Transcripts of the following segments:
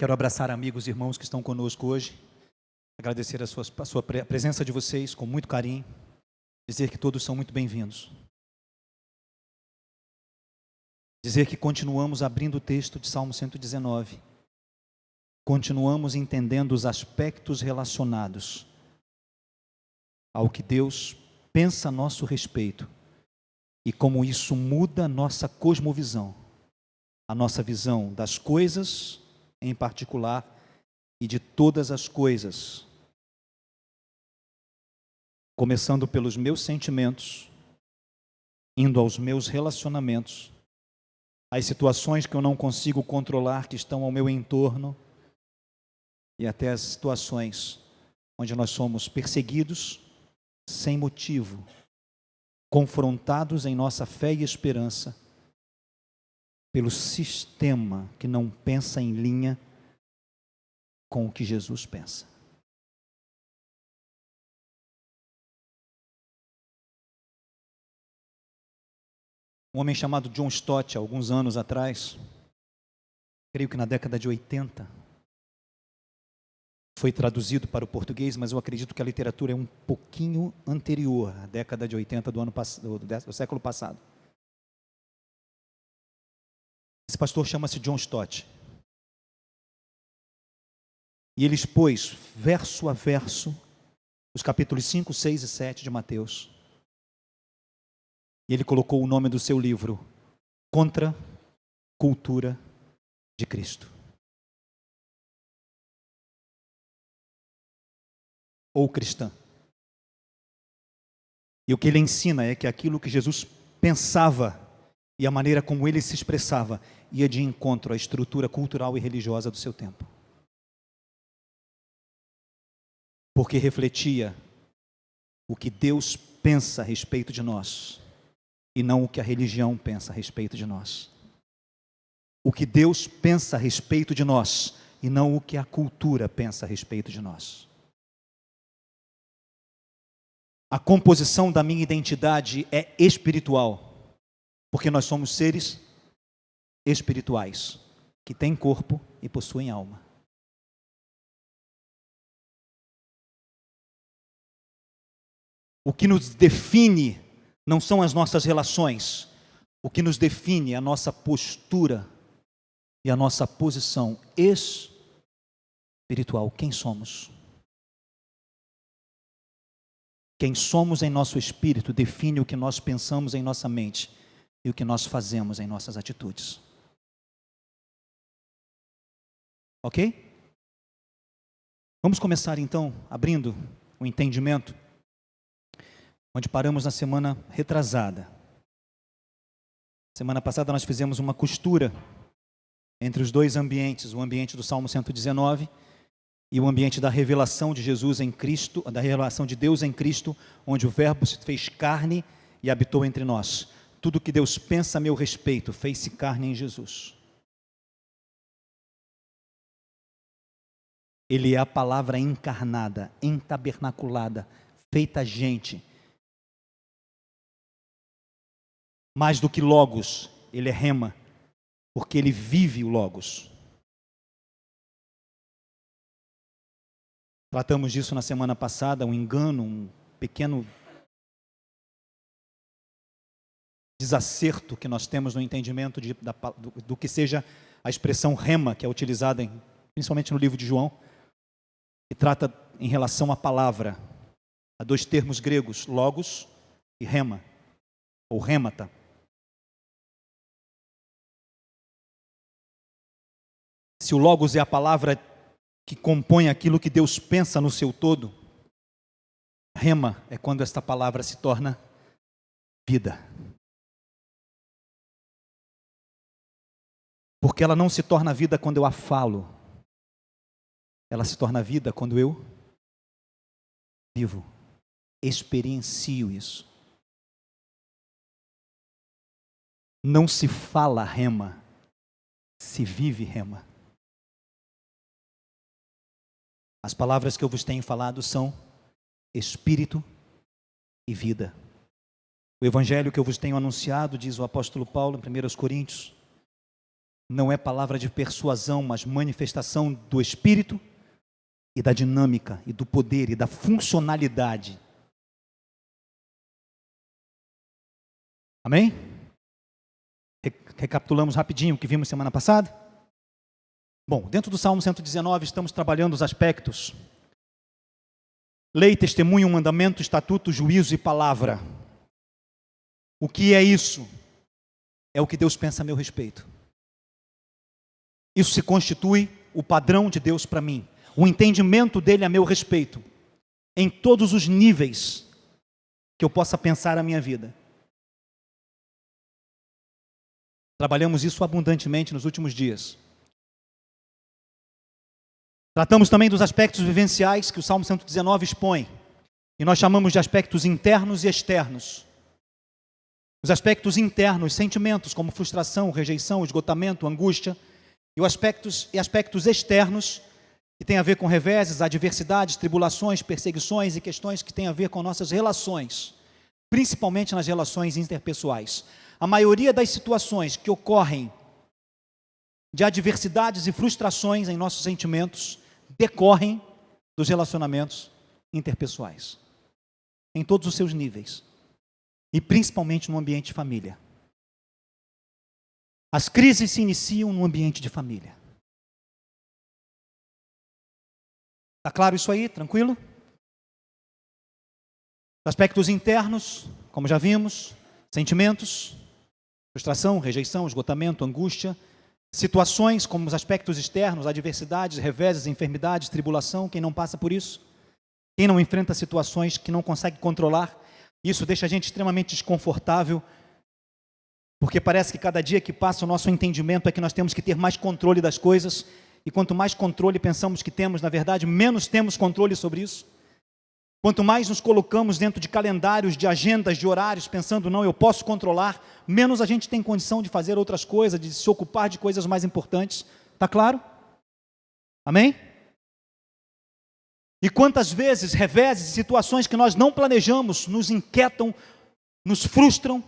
Quero abraçar amigos e irmãos que estão conosco hoje, agradecer a presença de vocês com muito carinho, dizer que todos são muito bem-vindos. Dizer que continuamos abrindo o texto de Salmo 119, continuamos entendendo os aspectos relacionados ao que Deus pensa a nosso respeito e como isso muda a nossa cosmovisão, a nossa visão das coisas em particular e de todas as coisas, começando pelos meus sentimentos, indo aos meus relacionamentos, as situações que eu não consigo controlar que estão ao meu entorno e até as situações onde nós somos perseguidos sem motivo, confrontados em nossa fé e esperança pelo sistema que não pensa em linha com o que Jesus pensa. Um homem chamado John Stott, há alguns anos atrás, creio que na década de 80, foi traduzido para o português, mas eu acredito que a literatura é um pouquinho anterior à década de 80 do século passado. Esse pastor chama-se John Stott. E ele expôs, verso a verso, os capítulos 5, 6 e 7 de Mateus. E ele colocou o nome do seu livro, Contra Cultura de Cristo. Ou cristã. E o que ele ensina é que aquilo que Jesus pensava e a maneira como ele se expressava ia de encontro à estrutura cultural e religiosa do seu tempo. Porque refletia o que Deus pensa a respeito de nós e não o que a religião pensa a respeito de nós. O que Deus pensa a respeito de nós e não o que a cultura pensa a respeito de nós. A composição da minha identidade é espiritual, porque nós somos seres espirituais, que têm corpo e possuem alma. O que nos define não são as nossas relações, o que nos define é a nossa postura e a nossa posição espiritual. Quem somos? Quem somos em nosso espírito define o que nós pensamos em nossa mente e o que nós fazemos em nossas atitudes. Ok? Vamos começar então abrindo o entendimento onde paramos na semana retrasada. Semana passada nós fizemos uma costura entre os dois ambientes, o ambiente do Salmo 119 e o ambiente da revelação de Jesus em Cristo, da revelação de Deus em Cristo, onde o Verbo se fez carne e habitou entre nós. Tudo que Deus pensa a meu respeito fez-se carne em Jesus. Ele é a palavra encarnada, entabernaculada, feita gente. Mais do que Logos, ele é rema, porque ele vive o Logos. Tratamos disso na semana passada, um engano, um pequeno desacerto que nós temos no entendimento do que seja a expressão rema, que é utilizada principalmente no livro de João, que trata em relação à palavra. Há dois termos gregos, logos e rema, ou rêmata. Se o logos é a palavra que compõe aquilo que Deus pensa no seu todo, rema é quando esta palavra se torna vida. Porque ela não se torna vida quando eu a falo, ela se torna vida quando eu vivo, experiencio isso. Não se fala rema, se vive rema. As palavras que eu vos tenho falado são espírito e vida. O evangelho que eu vos tenho anunciado, diz o apóstolo Paulo em 1 Coríntios, não é palavra de persuasão, mas manifestação do Espírito e da dinâmica, e do poder, e da funcionalidade. Amém? Recapitulamos rapidinho o que vimos semana passada? Bom, dentro do Salmo 119 estamos trabalhando os aspectos: lei, testemunho, mandamento, estatuto, juízo e palavra. O que é isso? É o que Deus pensa a meu respeito. Isso se constitui o padrão de Deus para mim, o entendimento dele a meu respeito, em todos os níveis que eu possa pensar a minha vida. Trabalhamos isso abundantemente nos últimos dias. Tratamos também dos aspectos vivenciais que o Salmo 119 expõe, e nós chamamos de aspectos internos e externos. Os aspectos internos, sentimentos como frustração, rejeição, esgotamento, angústia, e aspectos externos, que têm a ver com reveses, adversidades, tribulações, perseguições e questões que têm a ver com nossas relações, principalmente nas relações interpessoais. A maioria das situações que ocorrem de adversidades e frustrações em nossos sentimentos decorrem dos relacionamentos interpessoais, em todos os seus níveis, e principalmente no ambiente de família. As crises se iniciam no ambiente de família. Está claro isso aí? Tranquilo? Aspectos internos, como já vimos, sentimentos, frustração, rejeição, esgotamento, angústia. Situações como os aspectos externos, adversidades, reveses, enfermidades, tribulação. Quem não passa por isso? Quem não enfrenta situações que não consegue controlar? Isso deixa a gente extremamente desconfortável, porque parece que cada dia que passa o nosso entendimento é que nós temos que ter mais controle das coisas, e quanto mais controle pensamos que temos, na verdade, menos temos controle sobre isso. Quanto mais nos colocamos dentro de calendários, de agendas, de horários, pensando, não, eu posso controlar, menos a gente tem condição de fazer outras coisas, de se ocupar de coisas mais importantes. Está claro? Amém? E quantas vezes reveses, situações que nós não planejamos, nos inquietam, nos frustram,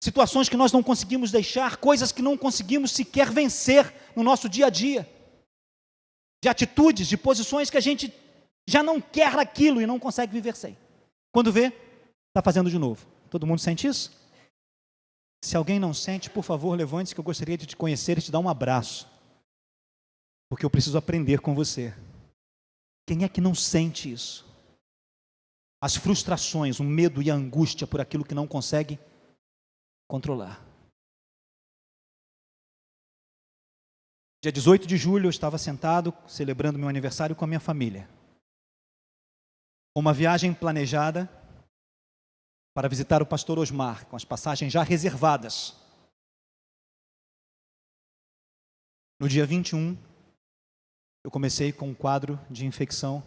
situações que nós não conseguimos deixar, coisas que não conseguimos sequer vencer no nosso dia a dia, de atitudes, de posições que a gente já não quer aquilo e não consegue viver sem. Quando vê, está fazendo de novo. Todo mundo sente isso? Se alguém não sente, por favor, levante-se, que eu gostaria de te conhecer e te dar um abraço, porque eu preciso aprender com você. Quem é que não sente isso? As frustrações, o medo e a angústia por aquilo que não consegue controlar. Dia 18 de julho eu estava sentado, celebrando meu aniversário com a minha família. Uma viagem planejada para visitar o pastor Osmar, com as passagens já reservadas. No dia 21, eu comecei com um quadro de infecção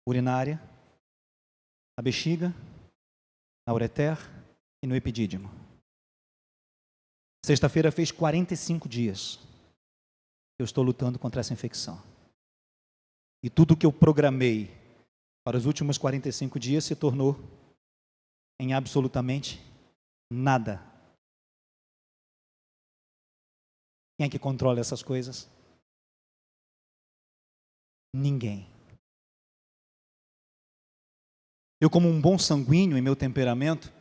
urinária, na bexiga, na ureter e no epidídimo. Sexta-feira fez 45 dias que eu estou lutando contra essa infecção. E tudo que eu programei para os últimos 45 dias se tornou em absolutamente nada. Quem é que controla essas coisas? Ninguém. Eu, como um bom sanguíneo em meu temperamento,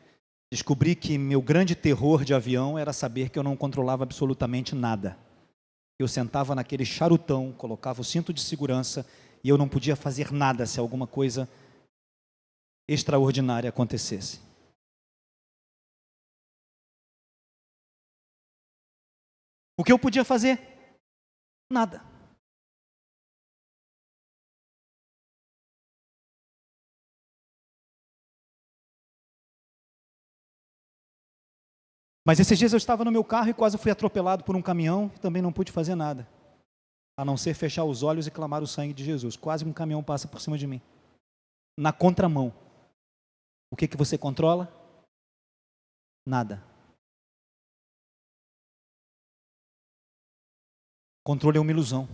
descobri que meu grande terror de avião era saber que eu não controlava absolutamente nada. Eu sentava naquele charutão, colocava o cinto de segurança e eu não podia fazer nada se alguma coisa extraordinária acontecesse. O que eu podia fazer? Nada. Mas esses dias eu estava no meu carro e quase fui atropelado por um caminhão e também não pude fazer nada, a não ser fechar os olhos e clamar o sangue de Jesus. Quase um caminhão passa por cima de mim, na contramão. O que você controla? Nada. Controle é uma ilusão.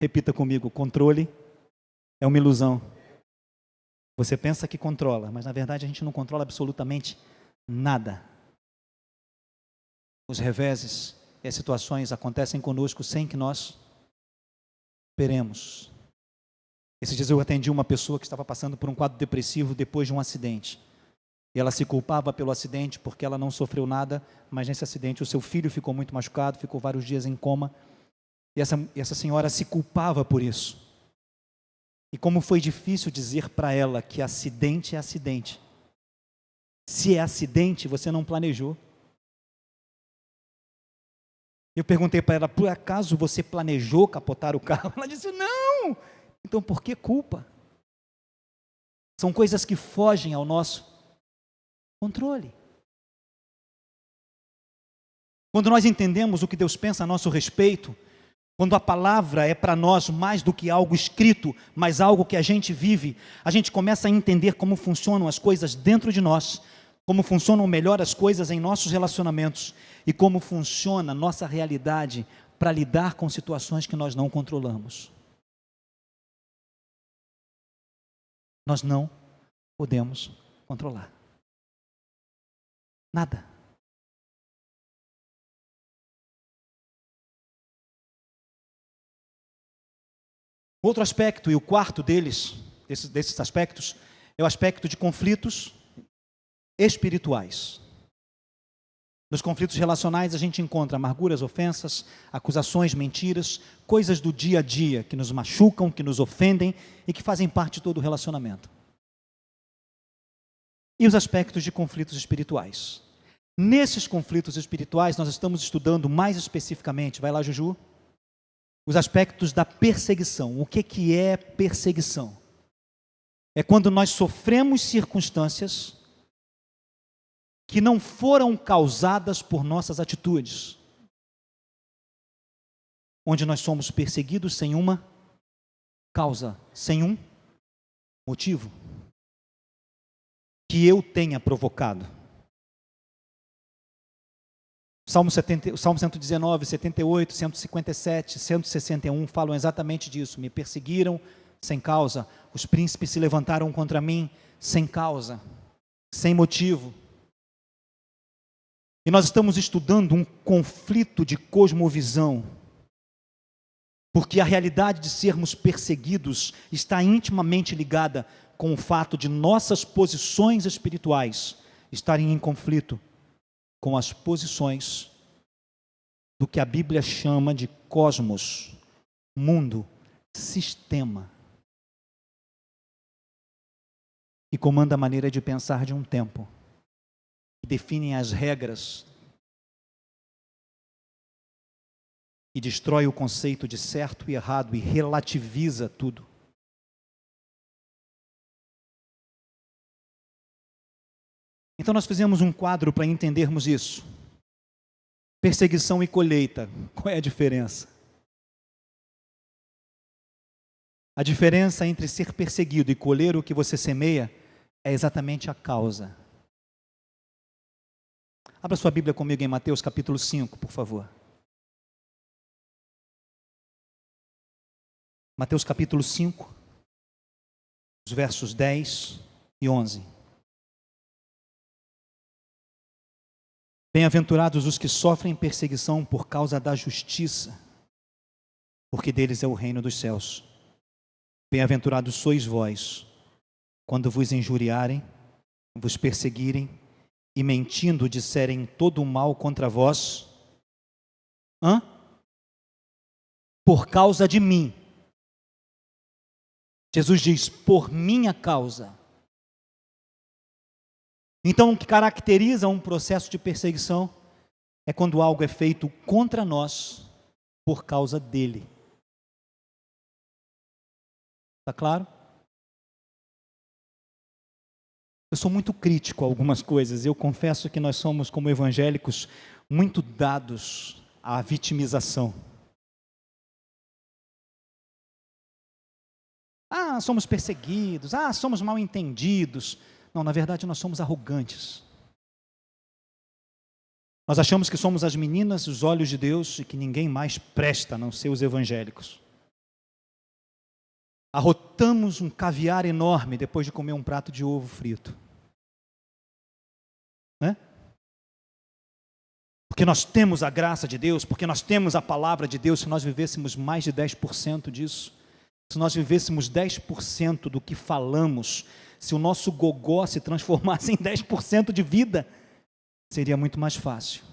Repita comigo, controle é uma ilusão. Você pensa que controla, mas na verdade a gente não controla absolutamente nada. os reveses e as situações acontecem conosco sem que nós esperemos. Esses dias eu atendi uma pessoa que estava passando por um quadro depressivo depois de um acidente. E ela se culpava pelo acidente porque ela não sofreu nada, mas nesse acidente o seu filho ficou muito machucado, ficou vários dias em coma. E essa senhora se culpava por isso. E como foi difícil dizer para ela que acidente é acidente. Se é acidente, você não planejou. Eu perguntei para ela, por acaso você planejou capotar o carro? Ela disse, não! Então por que culpa? São coisas que fogem ao nosso controle. Quando nós entendemos o que Deus pensa a nosso respeito, quando a palavra é para nós mais do que algo escrito, mas algo que a gente vive, a gente começa a entender como funcionam as coisas dentro de nós, como funcionam melhor as coisas em nossos relacionamentos e como funciona a nossa realidade para lidar com situações que nós não controlamos. Nós não podemos controlar nada. Outro aspecto, e o quarto desses aspectos, é o aspecto de conflitos espirituais. Nos conflitos relacionais a gente encontra amarguras, ofensas, acusações, mentiras, coisas do dia a dia que nos machucam, que nos ofendem e que fazem parte de todo o relacionamento. E os aspectos de conflitos espirituais. Nesses conflitos espirituais nós estamos estudando mais especificamente, vai lá Juju, os aspectos da perseguição. O que é perseguição? É quando nós sofremos circunstâncias que não foram causadas por nossas atitudes, onde nós somos perseguidos sem uma causa, sem um motivo que eu tenha provocado. Salmo 119, 78, 157, 161 falam exatamente disso. Me perseguiram sem causa, os príncipes se levantaram contra mim sem causa, sem motivo. E nós estamos estudando um conflito de cosmovisão, porque a realidade de sermos perseguidos está intimamente ligada com o fato de nossas posições espirituais estarem em conflito com as posições do que a Bíblia chama de cosmos, mundo, sistema, que comanda a maneira de pensar de um tempo, que definem as regras e destrói o conceito de certo e errado e relativiza tudo. Então nós fizemos um quadro para entendermos isso. Perseguição e colheita, qual é a diferença? A diferença entre ser perseguido e colher o que você semeia é exatamente a causa. Abra sua Bíblia comigo em Mateus capítulo 5, por favor. Mateus capítulo 5, os versos 10 e 11. Bem-aventurados os que sofrem perseguição por causa da justiça, porque deles é o reino dos céus. Bem-aventurados sois vós, quando vos injuriarem, vos perseguirem e mentindo disserem todo o mal contra vós, por causa de mim. Jesus diz, por minha causa. Então, o que caracteriza um processo de perseguição é quando algo é feito contra nós por causa dele. Está claro? Eu sou muito crítico a algumas coisas. Eu confesso que nós somos, como evangélicos, muito dados à vitimização. Somos perseguidos. Somos mal entendidos. Não, na verdade nós somos arrogantes. Nós achamos que somos as meninas dos olhos de Deus e que ninguém mais presta a não ser os evangélicos. Arrotamos um caviar enorme depois de comer um prato de ovo frito. Né? Porque nós temos a graça de Deus, porque nós temos a palavra de Deus. Se nós vivêssemos mais de 10% disso, se nós vivêssemos 10% do que falamos, se o nosso gogó se transformasse em 10% de vida, seria muito mais fácil.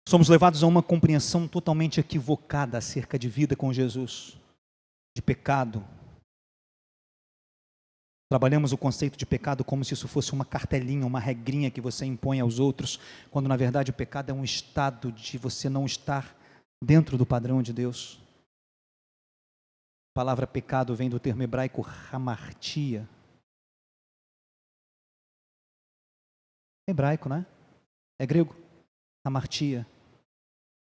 Somos levados a uma compreensão totalmente equivocada acerca de vida com Jesus, de pecado. Trabalhamos o conceito de pecado como se isso fosse uma cartelinha, uma regrinha que você impõe aos outros, quando na verdade o pecado é um estado de você não estar dentro do padrão de Deus. A palavra pecado vem do termo hebraico hamartia. É hebraico, não é? É grego. Hamartia.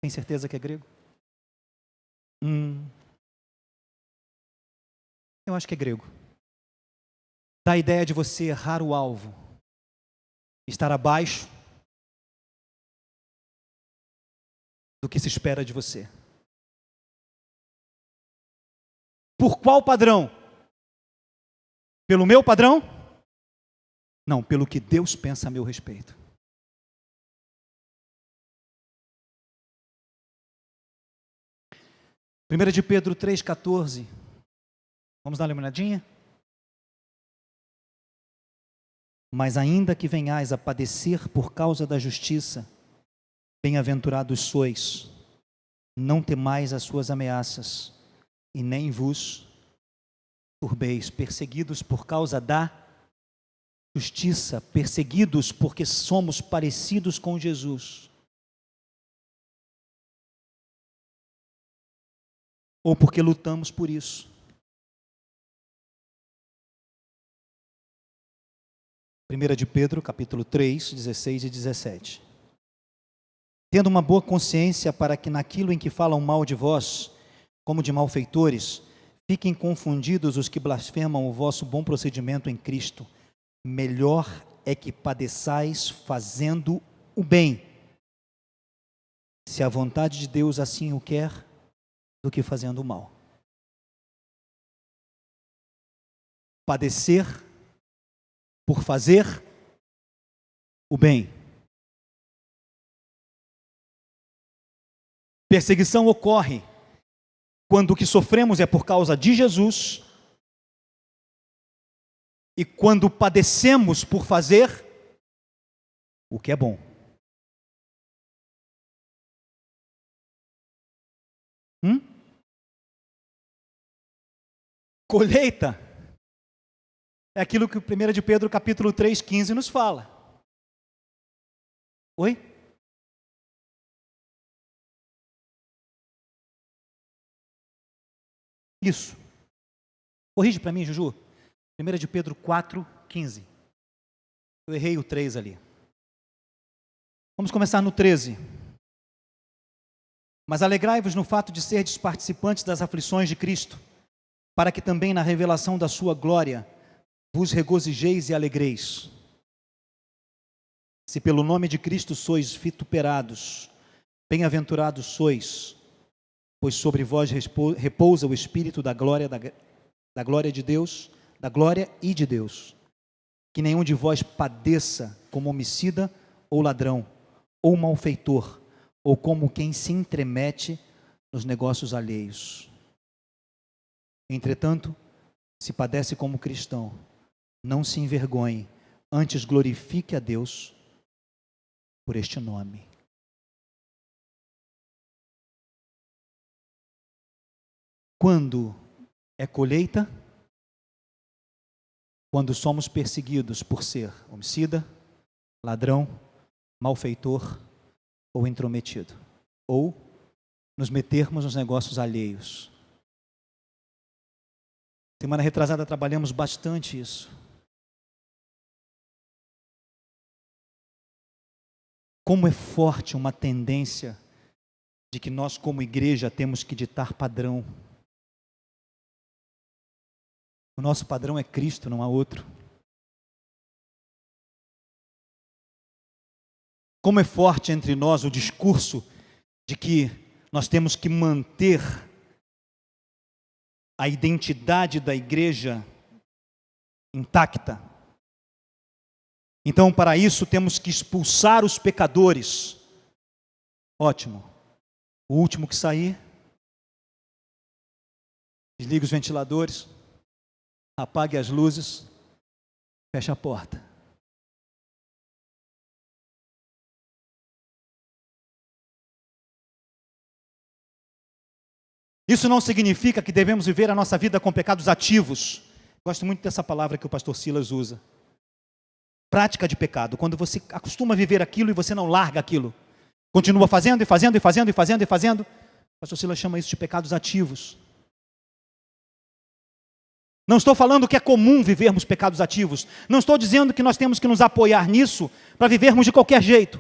Tem certeza que é grego? Eu acho que é grego. Dá a ideia de você errar o alvo, estar abaixo do que se espera de você. Por qual padrão? Pelo meu padrão? Não, pelo que Deus pensa a meu respeito. Primeira de Pedro 3,14. Vamos dar uma olhadinha? Mas ainda que venhais a padecer por causa da justiça, bem-aventurados sois, não temais as suas ameaças, e nem vos turbeis, perseguidos por causa da justiça, perseguidos porque somos parecidos com Jesus, ou porque lutamos por isso. 1 de Pedro, capítulo 3, 16 e 17. Tendo uma boa consciência para que naquilo em que falam mal de vós, como de malfeitores, fiquem confundidos os que blasfemam o vosso bom procedimento em Cristo. Melhor é que padeçais fazendo o bem, se a vontade de Deus assim o quer, do que fazendo o mal. Padecer por fazer o bem. Perseguição ocorre quando o que sofremos é por causa de Jesus e quando padecemos por fazer o que é bom. Colheita é aquilo que 1 de Pedro capítulo 3, 15 nos fala. Oi? Isso. Corrige para mim, Juju. 1 de Pedro 4, 15. Eu errei o 3 ali. Vamos começar no 13. Mas alegrai-vos no fato de serdes participantes das aflições de Cristo, para que também na revelação da sua glória vos regozijeis e alegreis. Se pelo nome de Cristo sois vituperados, bem-aventurados sois, pois sobre vós repousa o Espírito da glória de Deus, da glória e de Deus. Que nenhum de vós padeça como homicida ou ladrão, ou malfeitor, ou como quem se intromete nos negócios alheios. Entretanto, se padece como cristão, não se envergonhe, antes glorifique a Deus por este nome. Quando é colheita? Quando somos perseguidos por ser homicida, ladrão, malfeitor ou intrometido, ou nos metermos nos negócios alheios. Semana retrasada trabalhamos bastante isso. Como é forte uma tendência de que nós como igreja temos que ditar padrão. O nosso padrão é Cristo, não há outro. Como é forte entre nós o discurso de que nós temos que manter a identidade da igreja intacta. Então, para isso, temos que expulsar os pecadores. Ótimo. O último que sair, desligue os ventiladores, apague as luzes, feche a porta. Isso não significa que devemos viver a nossa vida com pecados ativos. Gosto muito dessa palavra que o pastor Silas usa. Prática de pecado, quando você acostuma a viver aquilo e você não larga aquilo. Continua fazendo e fazendo e fazendo e fazendo e fazendo. O pastor Silas chama isso de pecados ativos. Não estou falando que é comum vivermos pecados ativos. Não estou dizendo que nós temos que nos apoiar nisso para vivermos de qualquer jeito.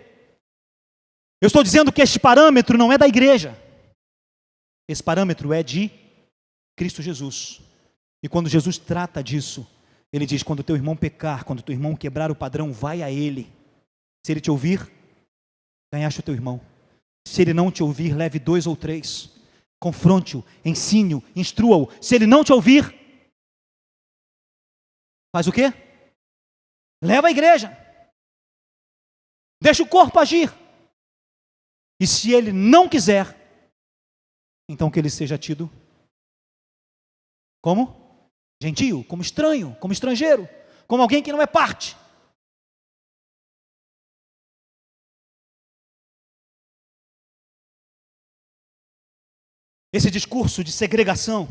Eu estou dizendo que este parâmetro não é da igreja. Esse parâmetro é de Cristo Jesus. E quando Jesus trata disso, ele diz, quando teu irmão pecar, quando teu irmão quebrar o padrão, vai a ele. Se ele te ouvir, ganhaste o teu irmão. Se ele não te ouvir, leve 2 ou 3. Confronte-o, ensine-o, instrua-o. Se ele não te ouvir, faz o quê? Leva a igreja. Deixa o corpo agir. E se ele não quiser, então que ele seja tido como gentio, como estranho, como estrangeiro, como alguém que não é parte. Esse discurso de segregação,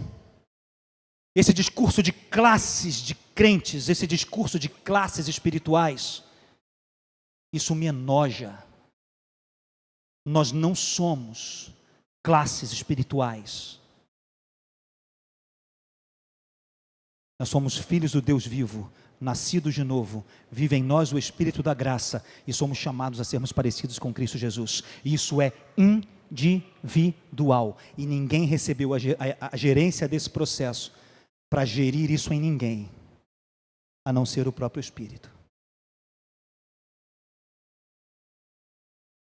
esse discurso de classes de crentes, esse discurso de classes espirituais, isso me enoja. Nós não somos classes espirituais. Nós somos filhos do Deus vivo, nascidos de novo, vive em nós o Espírito da graça e somos chamados a sermos parecidos com Cristo Jesus. E isso é individual e ninguém recebeu a gerência desse processo para gerir isso em ninguém, a não ser o próprio Espírito.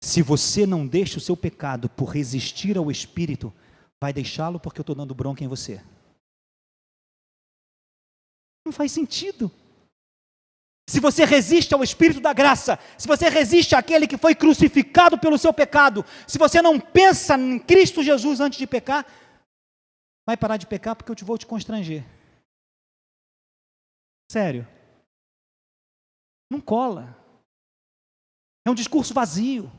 Se você não deixa o seu pecado por resistir ao Espírito, vai deixá-lo porque eu estou dando bronca em você. Não faz sentido. Se você resiste ao Espírito da graça, se você resiste àquele que foi crucificado pelo seu pecado, se você não pensa em Cristo Jesus antes de pecar, vai parar de pecar porque eu vou te constranger. Sério. Não cola. É um discurso vazio.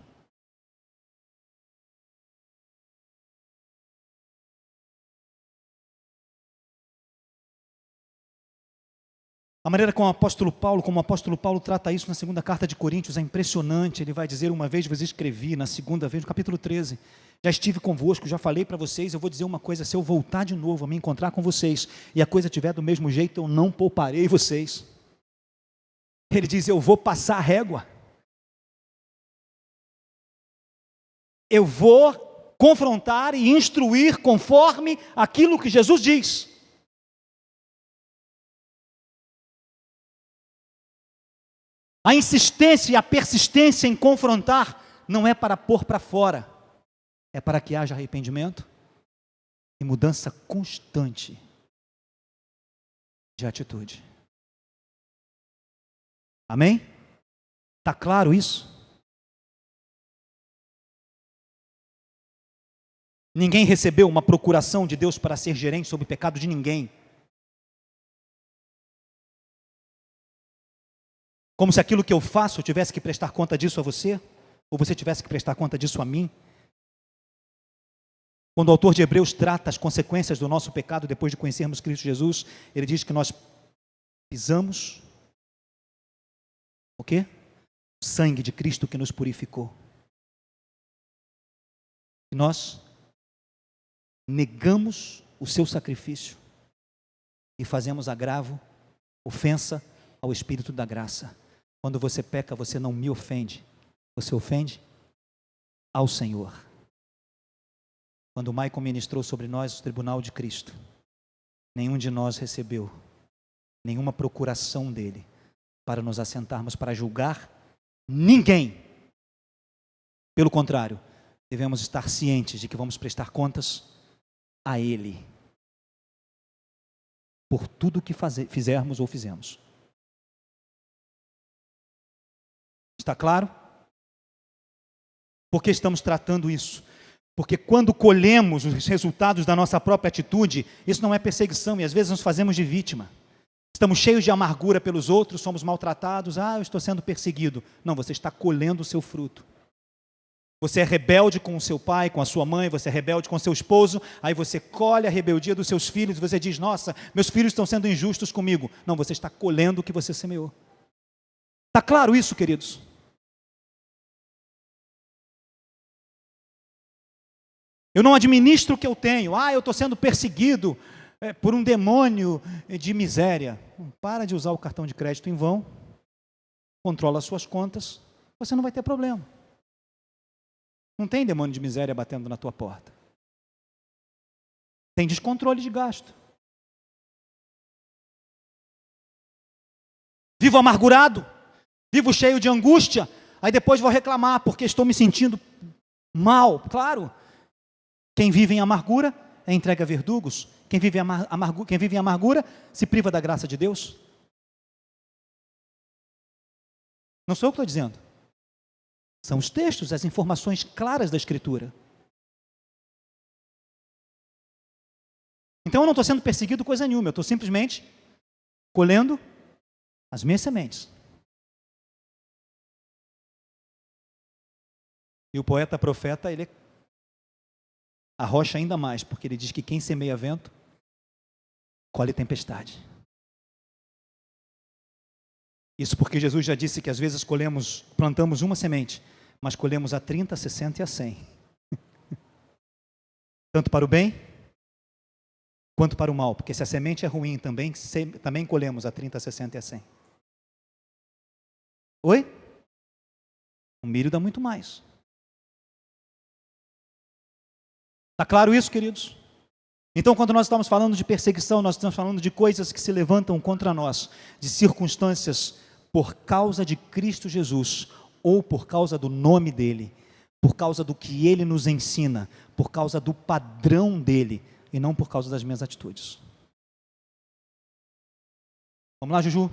A maneira como o apóstolo Paulo trata isso na segunda carta de Coríntios é impressionante. Ele vai dizer, uma vez vos escrevi, na segunda vez, no capítulo 13, já estive convosco, já falei para vocês, eu vou dizer uma coisa, se eu voltar de novo a me encontrar com vocês, e a coisa estiver do mesmo jeito, eu não pouparei vocês. Ele diz, eu vou passar a régua. Eu vou confrontar e instruir conforme aquilo que Jesus diz. A insistência e a persistência em confrontar não é para pôr para fora, é para que haja arrependimento e mudança constante de atitude. Amém? Está claro isso? Ninguém recebeu uma procuração de Deus para ser gerente sobre o pecado de ninguém. Como se aquilo que eu faço, eu tivesse que prestar conta disso a você, ou você tivesse que prestar conta disso a mim. Quando o autor de Hebreus trata as consequências do nosso pecado depois de conhecermos Cristo Jesus, ele diz que nós pisamos o quê? O sangue de Cristo que nos purificou. E nós negamos o seu sacrifício e fazemos agravo, ofensa ao Espírito da graça. Quando você peca, você não me ofende, você ofende ao Senhor. Quando o Michael ministrou sobre nós o tribunal de Cristo, nenhum de nós recebeu nenhuma procuração dele para nos assentarmos para julgar ninguém. Pelo contrário, devemos estar cientes de que vamos prestar contas a ele. por tudo o que fizermos ou fizemos. Está claro? Por que estamos tratando isso? Porque quando colhemos os resultados da nossa própria atitude, isso não é perseguição, e às vezes nos fazemos de vítima. Estamos cheios de amargura pelos outros, somos maltratados, eu estou sendo perseguido. Não, você está colhendo o seu fruto. Você é rebelde com o seu pai, com a sua mãe, você é rebelde com o seu esposo, aí você colhe a rebeldia dos seus filhos, você diz, nossa, meus filhos estão sendo injustos comigo. Não, você está colhendo o que você semeou. Está claro isso, queridos? Eu não administro o que eu tenho. Eu estou sendo perseguido por um demônio de miséria. Para de usar o cartão de crédito em vão. Controla as suas contas. Você não vai ter problema. Não tem demônio de miséria batendo na tua porta. Tem descontrole de gasto. Vivo amargurado. Vivo cheio de angústia. Aí depois vou reclamar porque estou me sentindo mal. Claro. Quem vive em amargura é entregue a verdugos. Quem vive em amargura se priva da graça de Deus. Não sou eu que estou dizendo. São os textos, as informações claras da Escritura. Então eu não estou sendo perseguido coisa nenhuma. Eu estou simplesmente colhendo as minhas sementes. E o poeta profeta, ele arrocha ainda mais, porque ele diz que quem semeia vento, colhe tempestade. Isso porque Jesus já disse que às vezes plantamos uma semente, mas colhemos a 30, a 60 e a 100. Tanto para o bem, quanto para o mal, porque se a semente é ruim, também colhemos a 30, a 60 e a 100. Oi? O milho dá muito mais. Está claro isso, queridos? Então, quando nós estamos falando de perseguição, nós estamos falando de coisas que se levantam contra nós, de circunstâncias por causa de Cristo Jesus, ou por causa do nome dEle, por causa do que Ele nos ensina, por causa do padrão dEle, e não por causa das minhas atitudes. Vamos lá, Juju?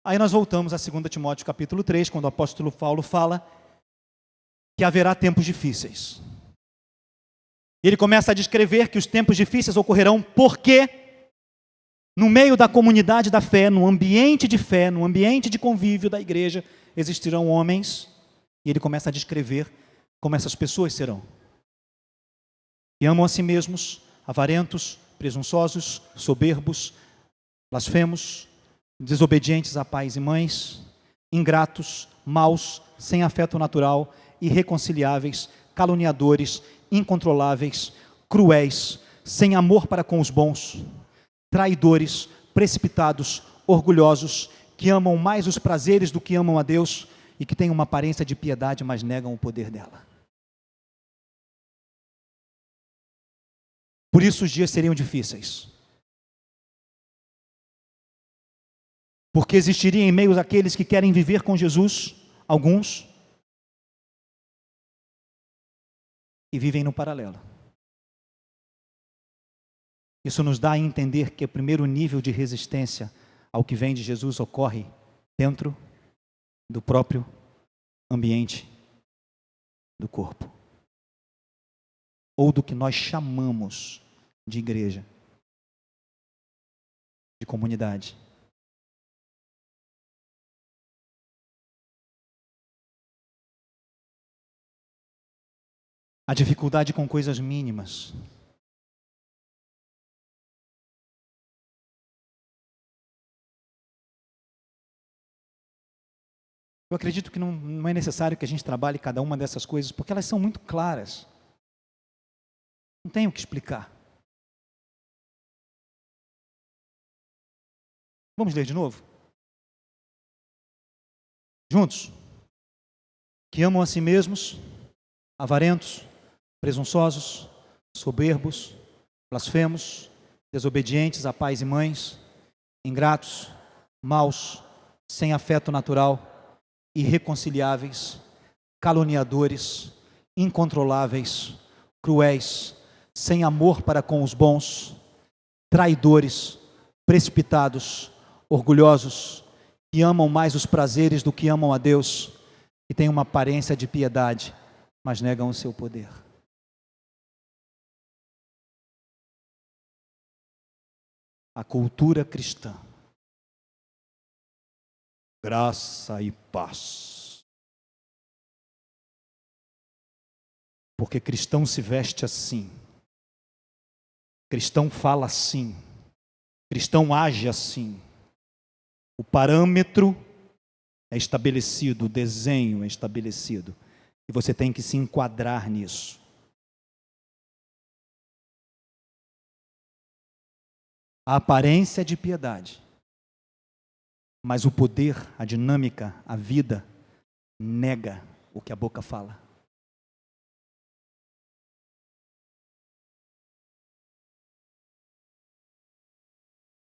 Aí nós voltamos a 2 Timóteo capítulo 3, quando o apóstolo Paulo fala que haverá tempos difíceis. Ele começa a descrever que os tempos difíceis ocorrerão porque no meio da comunidade da fé, no ambiente de fé, no ambiente de convívio da igreja, existirão homens, e ele começa a descrever como essas pessoas serão. E amam a si mesmos, avarentos, presunçosos, soberbos, blasfemos, desobedientes a pais e mães, ingratos, maus, sem afeto natural, irreconciliáveis, caluniadores, incontroláveis, cruéis, sem amor para com os bons, traidores, precipitados, orgulhosos, que amam mais os prazeres do que amam a Deus e que têm uma aparência de piedade, mas negam o poder dela. Por isso os dias seriam difíceis. Porque existiria em meio àqueles que querem viver com Jesus, alguns e vivem no paralelo. Isso nos dá a entender que o primeiro nível de resistência ao que vem de Jesus ocorre dentro do próprio ambiente do corpo, ou do que nós chamamos de igreja, de comunidade. A dificuldade com coisas mínimas. Eu acredito que não é necessário que a gente trabalhe cada uma dessas coisas, porque elas são muito claras. Não tenho o que explicar. Vamos ler de novo? Juntos. Que amam a si mesmos, avarentos, presunçosos, soberbos, blasfemos, desobedientes a pais e mães, ingratos, maus, sem afeto natural, irreconciliáveis, caluniadores, incontroláveis, cruéis, sem amor para com os bons, traidores, precipitados, orgulhosos, que amam mais os prazeres do que amam a Deus, que têm uma aparência de piedade, mas negam o seu poder. A cultura cristã. Graça e paz. Porque cristão se veste assim. Cristão fala assim. Cristão age assim. O parâmetro é estabelecido, o desenho é estabelecido. E você tem que se enquadrar nisso. A aparência é de piedade. Mas o poder, a dinâmica, a vida, nega o que a boca fala.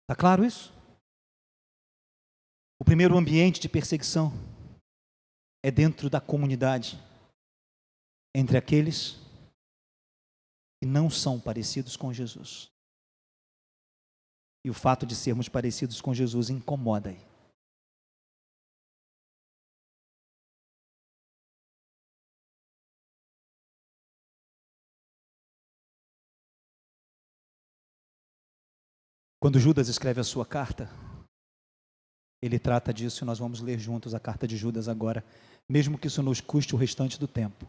Está claro isso? O primeiro ambiente de perseguição é dentro da comunidade, entre aqueles que não são parecidos com Jesus. E o fato de sermos parecidos com Jesus incomoda aí. Quando Judas escreve a sua carta, ele trata disso e nós vamos ler juntos a carta de Judas agora, mesmo que isso nos custe o restante do tempo.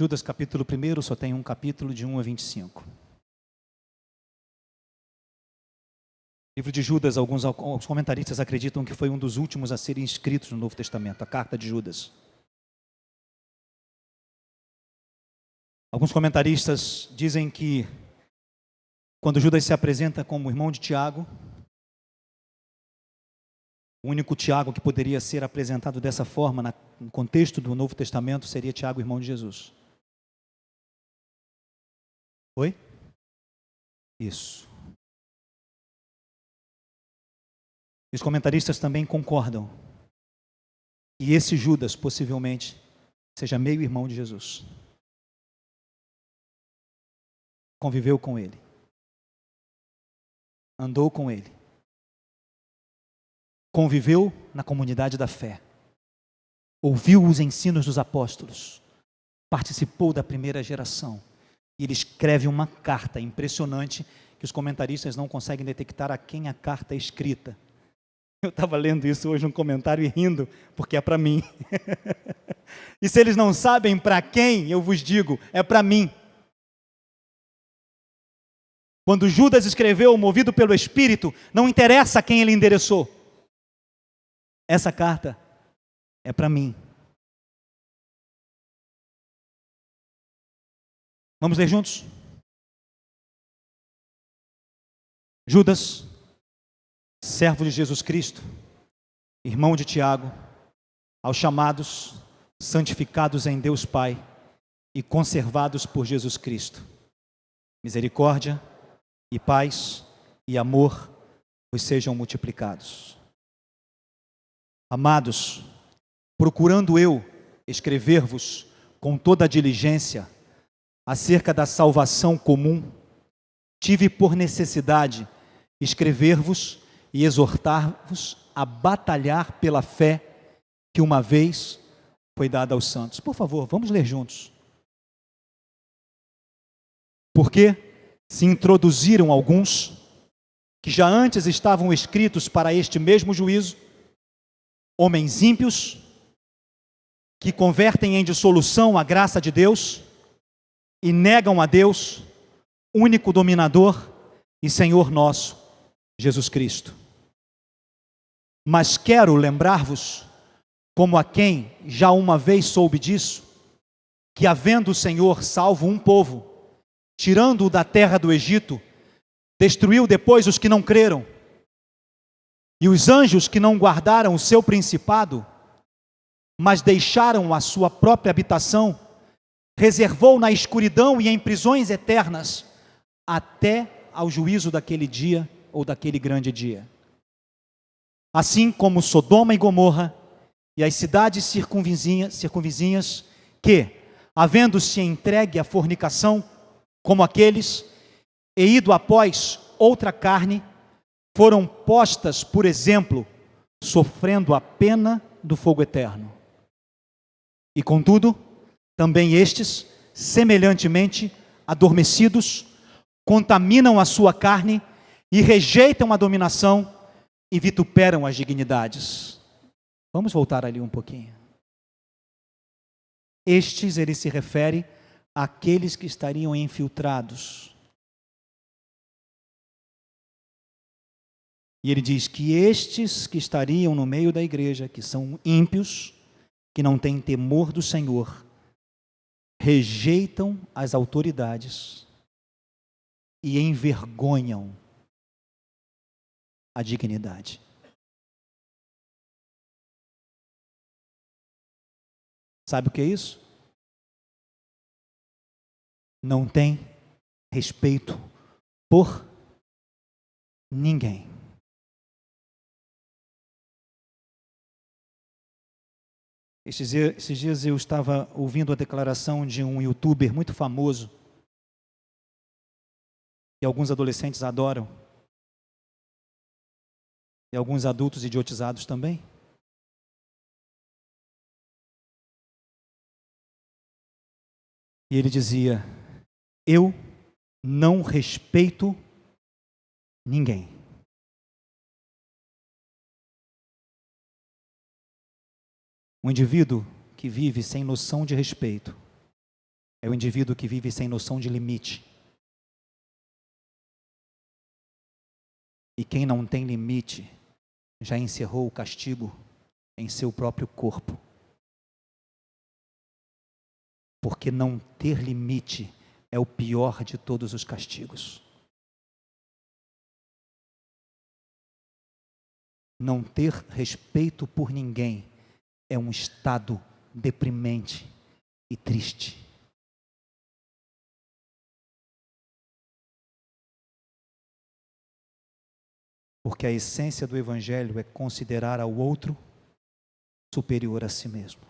Judas capítulo 1 só tem um capítulo de 1 a 25. Livro de Judas, alguns comentaristas acreditam que foi um dos últimos a serem escritos no Novo Testamento, a carta de Judas. Alguns comentaristas dizem que quando Judas se apresenta como irmão de Tiago, o único Tiago que poderia ser apresentado dessa forma no contexto do Novo Testamento seria Tiago, irmão de Jesus. Oi? Isso. E os comentaristas também concordam que esse Judas possivelmente seja meio irmão de Jesus. Conviveu com ele. Andou com ele. Conviveu na comunidade da fé. Ouviu os ensinos dos apóstolos. Participou da primeira geração. E ele escreve uma carta impressionante que os comentaristas não conseguem detectar a quem a carta é escrita. Eu estava lendo isso hoje, um comentário, e rindo, porque é para mim. E se eles não sabem para quem, eu vos digo, é para mim. Quando Judas escreveu, movido pelo Espírito, não interessa a quem ele endereçou. Essa carta é para mim. Vamos ler juntos? Judas, servo de Jesus Cristo, irmão de Tiago, aos chamados, santificados em Deus Pai e conservados por Jesus Cristo. Misericórdia e paz e amor vos sejam multiplicados. Amados, procurando eu escrever-vos com toda a diligência acerca da salvação comum, tive por necessidade escrever-vos e exortar-vos a batalhar pela fé que uma vez foi dada aos santos. Por favor, vamos ler juntos. Porque se introduziram alguns que já antes estavam escritos para este mesmo juízo, homens ímpios, que convertem em dissolução a graça de Deus e negam a Deus, único dominador e Senhor nosso, Jesus Cristo. Mas quero lembrar-vos, como a quem já uma vez soube disso, que havendo o Senhor salvo um povo, tirando-o da terra do Egito, destruiu depois os que não creram. E os anjos que não guardaram o seu principado, mas deixaram a sua própria habitação, reservou na escuridão e em prisões eternas, até ao juízo daquele dia ou daquele grande dia. Assim como Sodoma e Gomorra e as cidades circunvizinhas que, havendo-se entregue à fornicação, como aqueles, e ido após outra carne, foram postas, por exemplo, sofrendo a pena do fogo eterno. E contudo, também estes, semelhantemente adormecidos, contaminam a sua carne e rejeitam a dominação e vituperam as dignidades. Vamos voltar ali um pouquinho. Estes, ele se refere àqueles que estariam infiltrados. E ele diz que estes que estariam no meio da igreja, que são ímpios, que não têm temor do Senhor, rejeitam as autoridades e envergonham a dignidade. Sabe o que é isso? Não tem respeito por ninguém. Esses dias eu estava ouvindo a declaração de um youtuber muito famoso, que alguns adolescentes adoram, e alguns adultos idiotizados também. E ele dizia: eu não respeito ninguém. Um indivíduo que vive sem noção de respeito é o indivíduo que vive sem noção de limite. E quem não tem limite já encerrou o castigo em seu próprio corpo. Porque não ter limite é o pior de todos os castigos. Não ter respeito por ninguém é um estado deprimente e triste. Porque a essência do Evangelho é considerar ao outro superior a si mesmo.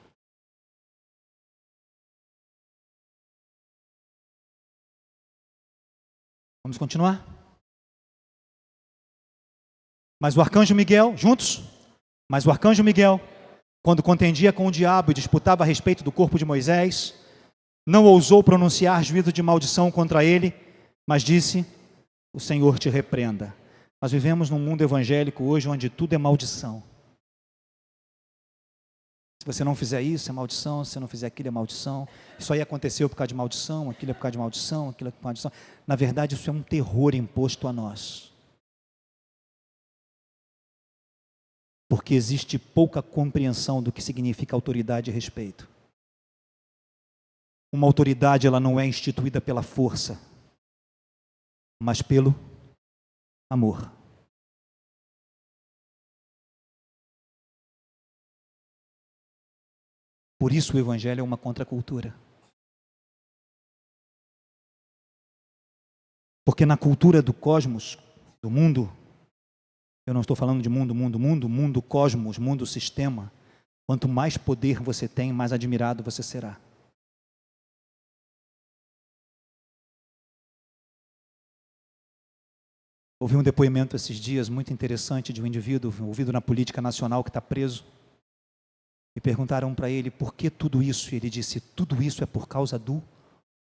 Vamos continuar? Mas o arcanjo Miguel, juntos? Mas o arcanjo Miguel, quando contendia com o diabo e disputava a respeito do corpo de Moisés, não ousou pronunciar juízo de maldição contra ele, mas disse: o Senhor te repreenda. Nós vivemos num mundo evangélico hoje onde tudo é maldição. Se você não fizer isso, é maldição. Se você não fizer aquilo, é maldição. Isso aí aconteceu por causa de maldição, aquilo é por causa de maldição, aquilo é por causa de maldição. Na verdade, isso é um terror imposto a nós. Porque existe pouca compreensão do que significa autoridade e respeito. Uma autoridade, ela não é instituída pela força, mas pelo amor. Por isso o Evangelho é uma contracultura. Porque na cultura do cosmos, do mundo, eu não estou falando de mundo, cosmos, mundo, sistema. Quanto mais poder você tem, mais admirado você será. Ouvi um depoimento esses dias muito interessante de um indivíduo envolvido na política nacional que está preso. E perguntaram para ele por que tudo isso. E ele disse: tudo isso é por causa do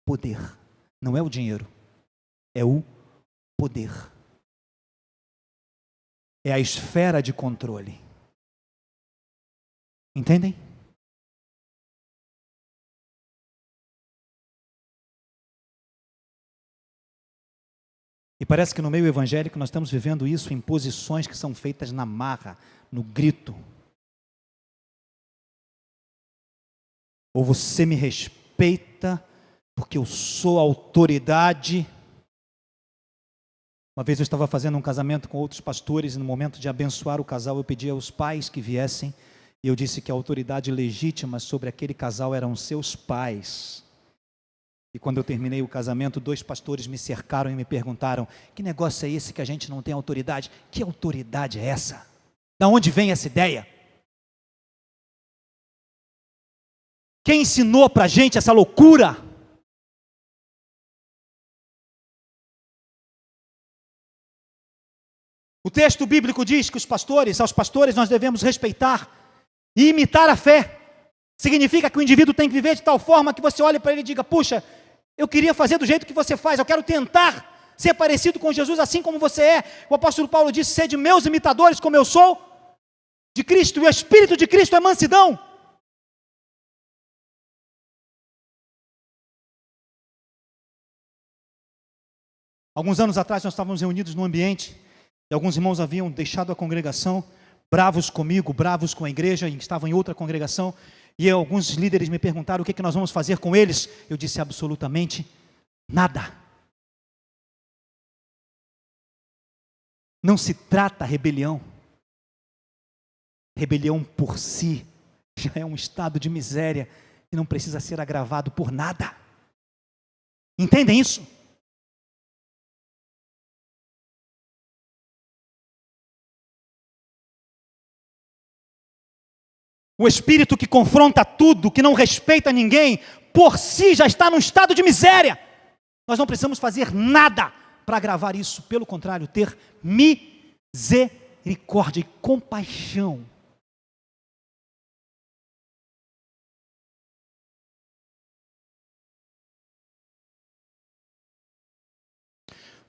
poder. Não é o dinheiro, é o poder. É a esfera de controle. Entendem? E parece que no meio evangélico nós estamos vivendo isso em posições que são feitas na marra, no grito. Ou você me respeita porque eu sou autoridade. Uma vez eu estava fazendo um casamento com outros pastores e no momento de abençoar o casal eu pedi aos pais que viessem e eu disse que a autoridade legítima sobre aquele casal eram seus pais. E quando eu terminei o casamento, 2 pastores me cercaram e me perguntaram: que negócio é esse que a gente não tem autoridade? Que autoridade é essa? Da onde vem essa ideia? Quem ensinou para a gente essa loucura? O texto bíblico diz que aos pastores nós devemos respeitar e imitar a fé. Significa que o indivíduo tem que viver de tal forma que você olhe para ele e diga: puxa, eu queria fazer do jeito que você faz, eu quero tentar ser parecido com Jesus assim como você é. O apóstolo Paulo disse: sede meus imitadores como eu sou de Cristo, e o Espírito de Cristo é mansidão. Alguns anos atrás nós estávamos reunidos num ambiente e alguns irmãos haviam deixado a congregação, bravos comigo, bravos com a igreja, e estavam em outra congregação, e alguns líderes me perguntaram o que nós vamos fazer com eles. Eu disse: absolutamente nada. Não se trata rebelião. Rebelião por si já é um estado de miséria que não precisa ser agravado por nada. Entendem isso? O espírito que confronta tudo, que não respeita ninguém, por si já está num estado de miséria. Nós não precisamos fazer nada para agravar isso. Pelo contrário, ter misericórdia e compaixão.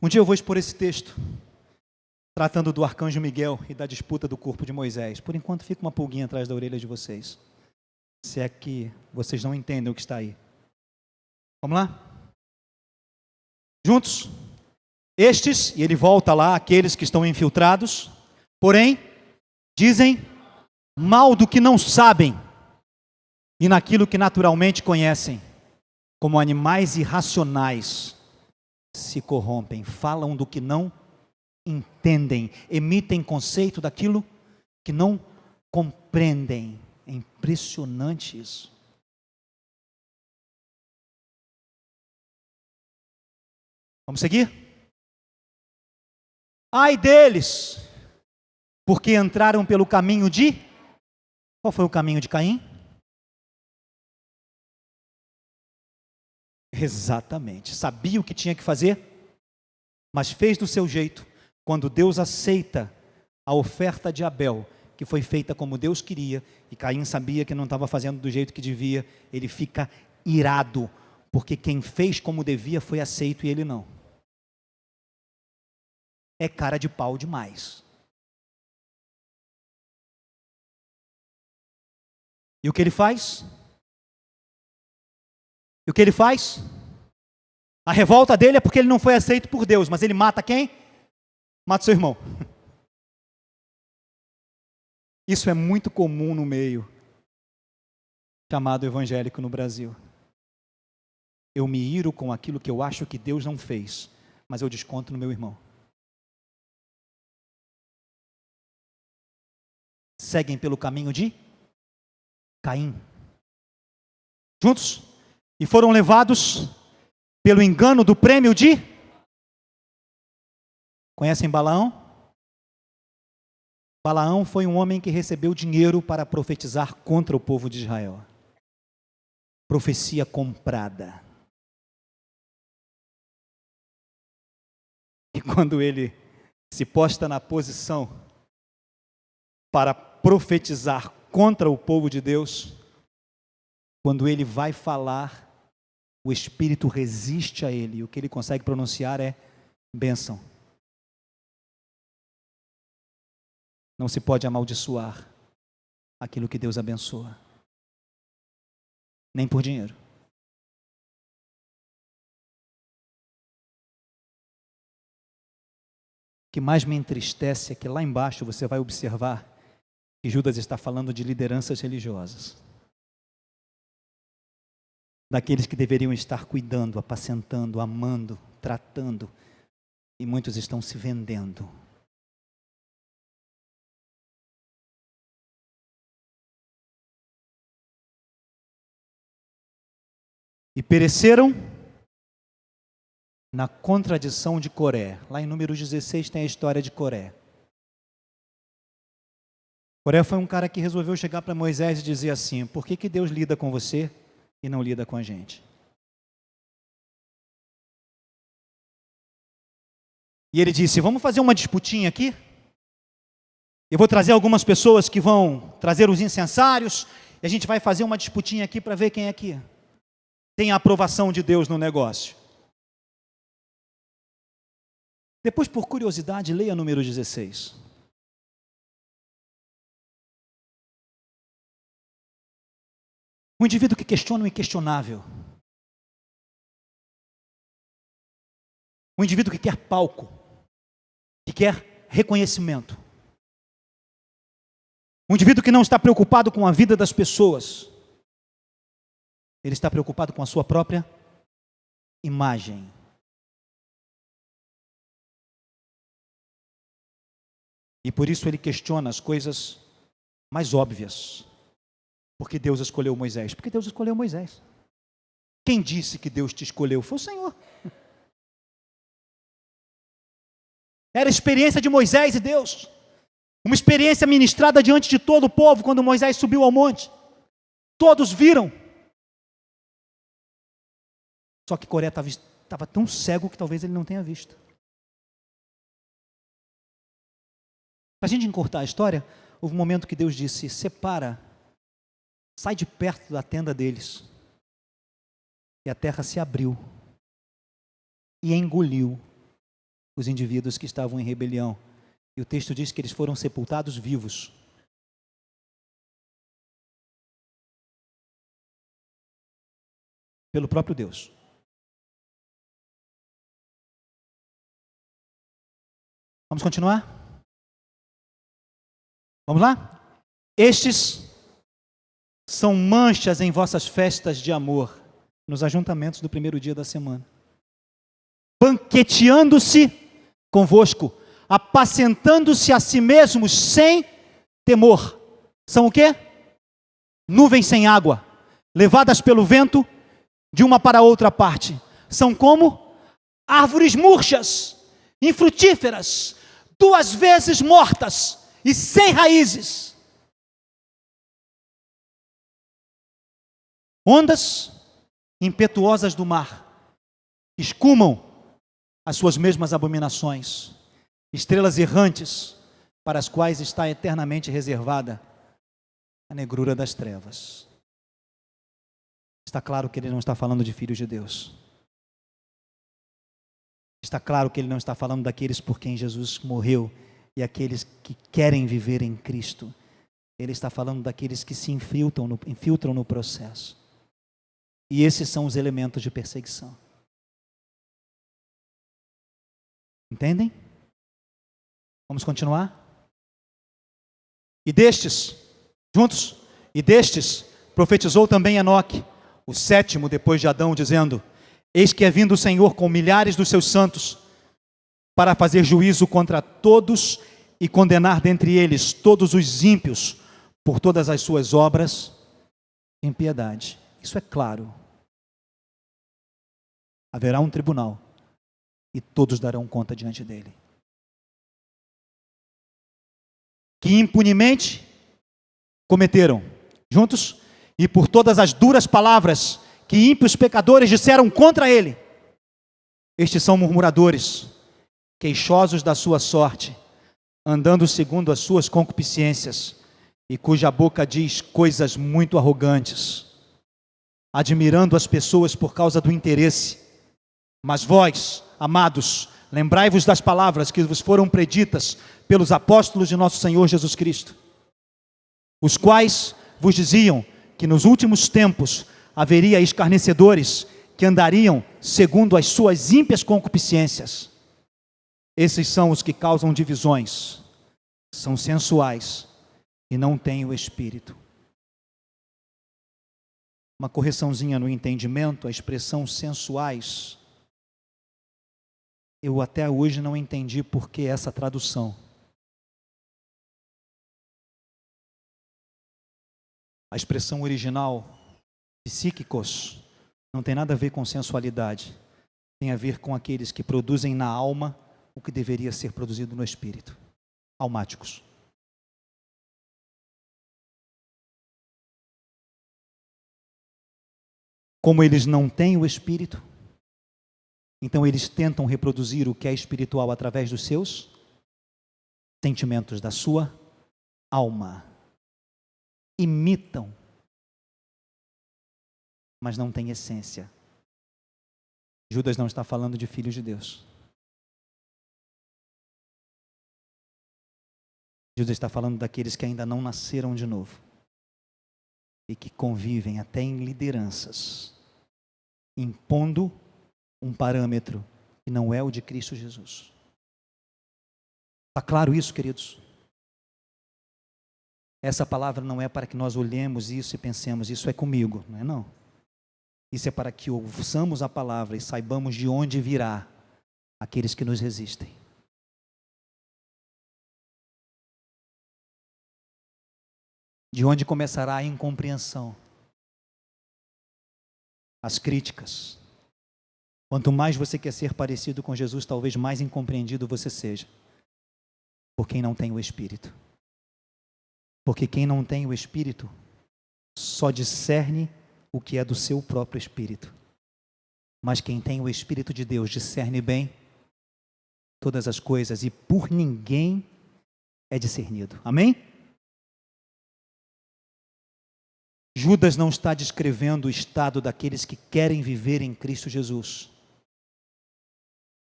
Um dia eu vou expor esse texto, tratando do arcanjo Miguel e da disputa do corpo de Moisés. Por enquanto fica uma pulguinha atrás da orelha de vocês, se é que vocês não entendem o que está aí. Vamos lá? Juntos? Estes, e ele volta lá, aqueles que estão infiltrados, porém, dizem mal do que não sabem, e naquilo que naturalmente conhecem, como animais irracionais, se corrompem, falam do que não entendem, emitem conceito daquilo que não compreendem. É impressionante isso. Vamos seguir? Ai deles, porque entraram pelo caminho de... Qual foi o caminho de Caim? Exatamente, sabia o que tinha que fazer, mas fez do seu jeito. Quando Deus aceita a oferta de Abel, que foi feita como Deus queria, e Caim sabia que não estava fazendo do jeito que devia, ele fica irado, porque quem fez como devia foi aceito e ele não. É cara de pau demais. E o que ele faz? E o que ele faz? A revolta dele é porque ele não foi aceito por Deus, mas ele mata quem? Mata seu irmão. Isso é muito comum no meio chamado evangélico no Brasil. Eu me iro com aquilo que eu acho que Deus não fez, mas eu desconto no meu irmão. Seguem pelo caminho de Caim. Juntos? E foram levados pelo engano do prêmio de... Conhecem Balaão? Balaão foi um homem que recebeu dinheiro para profetizar contra o povo de Israel. Profecia comprada. E quando ele se posta na posição para profetizar contra o povo de Deus, quando ele vai falar, o Espírito resiste a ele, e o que ele consegue pronunciar é bênção. Não se pode amaldiçoar aquilo que Deus abençoa, nem por dinheiro. O que mais me entristece é que lá embaixo você vai observar que Judas está falando de lideranças religiosas, daqueles que deveriam estar cuidando, apacentando, amando, tratando, e muitos estão se vendendo. E pereceram na contradição de Coré. Lá em Números 16 tem a história de Coré. Coré foi um cara que resolveu chegar para Moisés e dizer assim: por que Deus lida com você e não lida com a gente? E ele disse: vamos fazer uma disputinha aqui? Eu vou trazer algumas pessoas que vão trazer os incensários, e a gente vai fazer uma disputinha aqui para ver quem é que tem a aprovação de Deus no negócio. Depois, por curiosidade, leia número 16. Um indivíduo que questiona o inquestionável. Um indivíduo que quer palco, que quer reconhecimento. Um indivíduo que não está preocupado com a vida das pessoas. Ele está preocupado com a sua própria imagem. E por isso ele questiona as coisas mais óbvias. Por que Deus escolheu Moisés? Porque Deus escolheu Moisés. Quem disse que Deus te escolheu? Foi o Senhor. Era a experiência de Moisés e Deus. Uma experiência ministrada diante de todo o povo quando Moisés subiu ao monte. Todos viram. Só que Coré estava tão cego que talvez ele não tenha visto. Para a gente encurtar a história, houve um momento que Deus disse: separa, sai de perto da tenda deles. E a terra se abriu e engoliu os indivíduos que estavam em rebelião. E o texto diz que eles foram sepultados vivos. Pelo próprio Deus. Vamos continuar? Vamos lá? Estes são manchas em vossas festas de amor, nos ajuntamentos do primeiro dia da semana, banqueteando-se convosco, apacentando-se a si mesmos sem temor. São o quê? Nuvens sem água, levadas pelo vento de uma para outra parte. São como árvores murchas, infrutíferas, 2 vezes mortas e sem raízes. Ondas impetuosas do mar escumam as suas mesmas abominações. Estrelas errantes para as quais está eternamente reservada a negrura das trevas. Está claro que ele não está falando de filhos de Deus. Está claro que ele não está falando daqueles por quem Jesus morreu e aqueles que querem viver em Cristo. Ele está falando daqueles que se infiltram no processo. E esses são os elementos de perseguição. Entendem? Vamos continuar? E destes, juntos, e destes profetizou também Enoque, o 7º depois de Adão, dizendo: eis que é vindo o Senhor com milhares dos seus santos, para fazer juízo contra todos e condenar dentre eles todos os ímpios por todas as suas obras em piedade. Isso é claro. Haverá um tribunal e todos darão conta diante dele. Que impunemente cometeram, juntos, e por todas as duras palavras que ímpios pecadores disseram contra ele. Estes são murmuradores, queixosos da sua sorte, andando segundo as suas concupiscências, e cuja boca diz coisas muito arrogantes, admirando as pessoas por causa do interesse. Mas vós, amados, lembrai-vos das palavras que vos foram preditas pelos apóstolos de nosso Senhor Jesus Cristo, os quais vos diziam que nos últimos tempos haveria escarnecedores que andariam segundo as suas ímpias concupiscências. Esses são os que causam divisões, são sensuais e não têm o Espírito. Uma correçãozinha no entendimento, a expressão sensuais, eu até hoje não entendi por que essa tradução. A expressão original, psíquicos, não tem nada a ver com sensualidade. Tem a ver com aqueles que produzem na alma o que deveria ser produzido no espírito. Almáticos. Como eles não têm o espírito, então eles tentam reproduzir o que é espiritual através dos seus sentimentos, da sua alma, imitam, mas não têm essência. Judas não está falando de filhos de Deus. Judas está falando daqueles que ainda não nasceram de novo e que convivem até em lideranças, impondo um parâmetro que não é o de Cristo Jesus. Está claro isso, queridos? Essa palavra não é para que nós olhemos isso e pensemos, isso é comigo, não é não. Isso é para que ouçamos a palavra e saibamos de onde virá aqueles que nos resistem. De onde começará a incompreensão, as críticas. Quanto mais você quer ser parecido com Jesus, talvez mais incompreendido você seja, por quem não tem o Espírito. Porque quem não tem o Espírito, só discerne o que é do seu próprio Espírito. Mas quem tem o Espírito de Deus, discerne bem todas as coisas, e por ninguém é discernido. Amém? Judas não está descrevendo o estado daqueles que querem viver em Cristo Jesus.